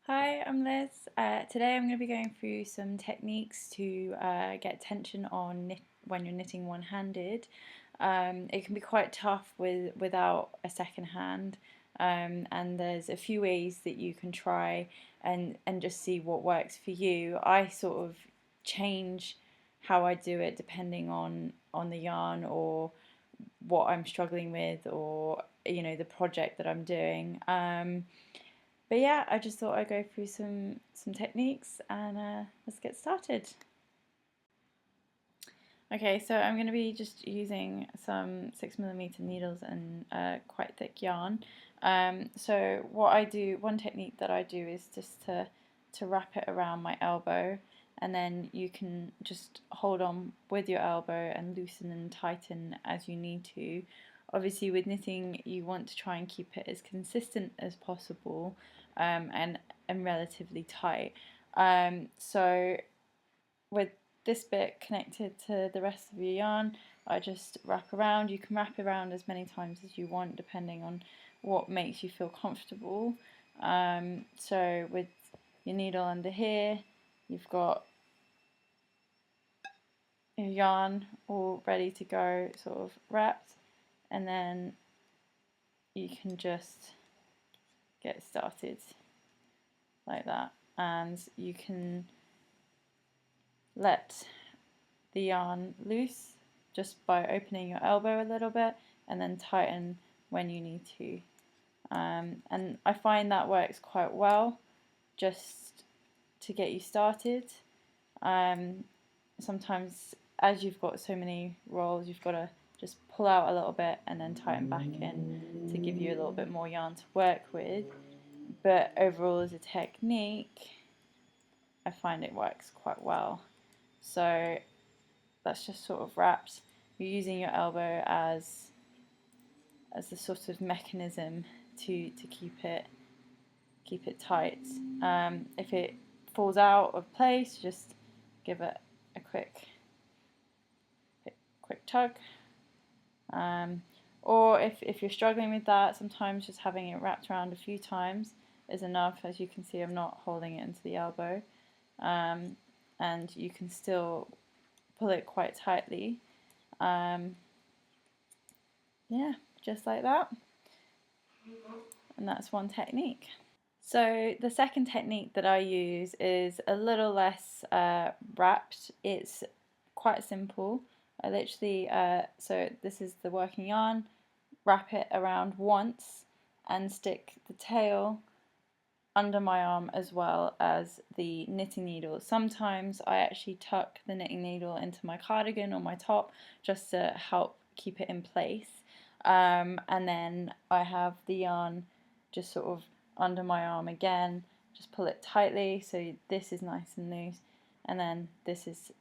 Hi, I'm Liz. Today I'm going to be going through some techniques to get tension on when you're knitting one-handed. It can be quite tough without a second hand, and there's a few ways that you can try and just see what works for you. I sort of change how I do it depending on the yarn or what I'm struggling with, or the project that I'm doing. But yeah, I just thought I'd go through some techniques and let's get started. Okay, so I'm going to be just using some 6mm needles and quite thick yarn. So what I do, one technique that I do is just to wrap it around my elbow, and then you can just hold on with your elbow and loosen and tighten as you need to. Obviously with knitting you want to try and keep it as consistent as possible, and relatively tight. So with this bit connected to the rest of your yarn, I just wrap around. You can wrap around as many times as you want depending on what makes you feel comfortable. So with your needle under here, you've got your yarn all ready to go, sort of wrapped, and then you can just get started like that, and you can let the yarn loose just by opening your elbow a little bit and then tighten when you need to. And I find that works quite well just to get you started. Sometimes as you've got so many rolls, you've got to just pull out a little bit and then tighten back in to give you a little bit more yarn to work with. But overall as a technique, I find it works quite well. So that's just sort of wrapped. You're using your elbow as the sort of mechanism to keep it tight. If it falls out of place, just give it a quick tug. Or if you're struggling with that, sometimes just having it wrapped around a few times is enough. As you can see, I'm not holding it into the elbow, and you can still pull it quite tightly. Yeah, just like that. And that's one technique. So the second technique that I use is a little less wrapped. It's quite simple. I literally, so this is the working yarn, wrap it around once and stick the tail under my arm as well as the knitting needle. Sometimes I actually tuck the knitting needle into my cardigan or my top just to help keep it in place. And then I have the yarn just sort of under my arm again, just pull it tightly so this is nice and loose, and then this is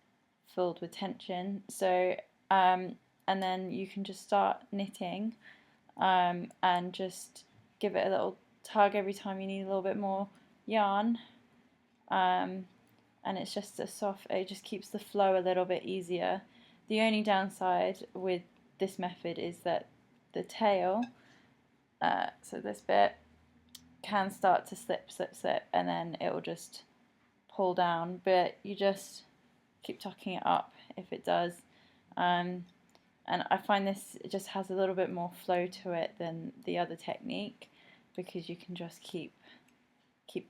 filled with tension. So and then you can just start knitting, and just give it a little tug every time you need a little bit more yarn, and it's just it just keeps the flow a little bit easier. The only downside with this method is that the tail, so this bit, can start to slip, and then it will just pull down, but you just keep tucking it up if it does. And I find this just has a little bit more flow to it than the other technique, because you can just keep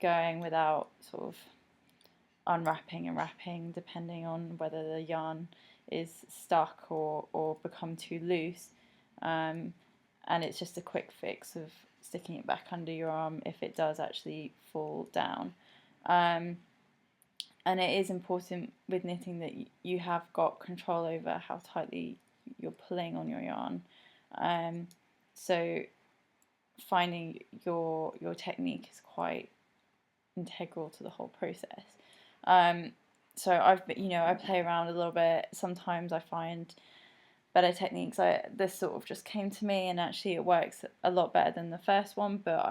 going without sort of unwrapping and wrapping depending on whether the yarn is stuck or become too loose. And it's just a quick fix of sticking it back under your arm if it does actually fall down. And it is important with knitting that you have got control over how tightly you're pulling on your yarn. So finding your technique is quite integral to the whole process. So I play around a little bit. Sometimes I find better techniques. This sort of just came to me, and actually it works a lot better than the first one. But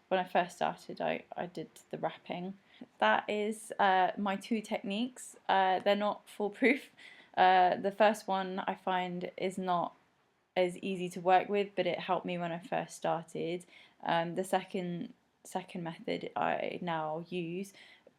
when I first started, I did the wrapping. That is my two techniques. They're not foolproof. The first one I find is not as easy to work with, but it helped me when I first started. The second second method I now use,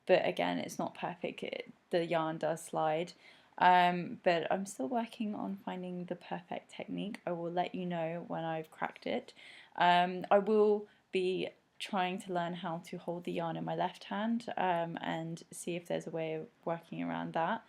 but again, it's not perfect. The yarn does slide. But I'm still working on finding the perfect technique. I will let you know when I've cracked it. I will be trying to learn how to hold the yarn in my left hand, and see if there's a way of working around that.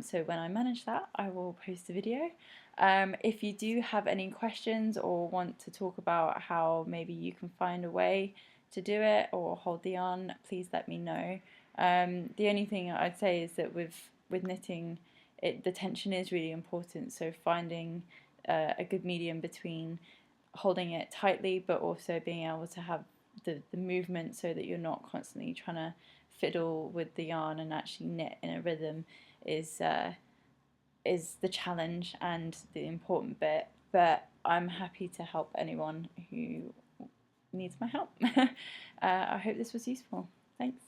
So when I manage that, I will post a video. If you do have any questions or want to talk about how maybe you can find a way to do it or hold the yarn, please let me know. The only thing I'd say is that with knitting, the tension is really important, so finding a good medium between holding it tightly but also being able to have the movement so that you're not constantly trying to fiddle with the yarn and actually knit in a rhythm is the challenge and the important bit. But I'm happy to help anyone who needs my help. I hope this was useful. Thanks.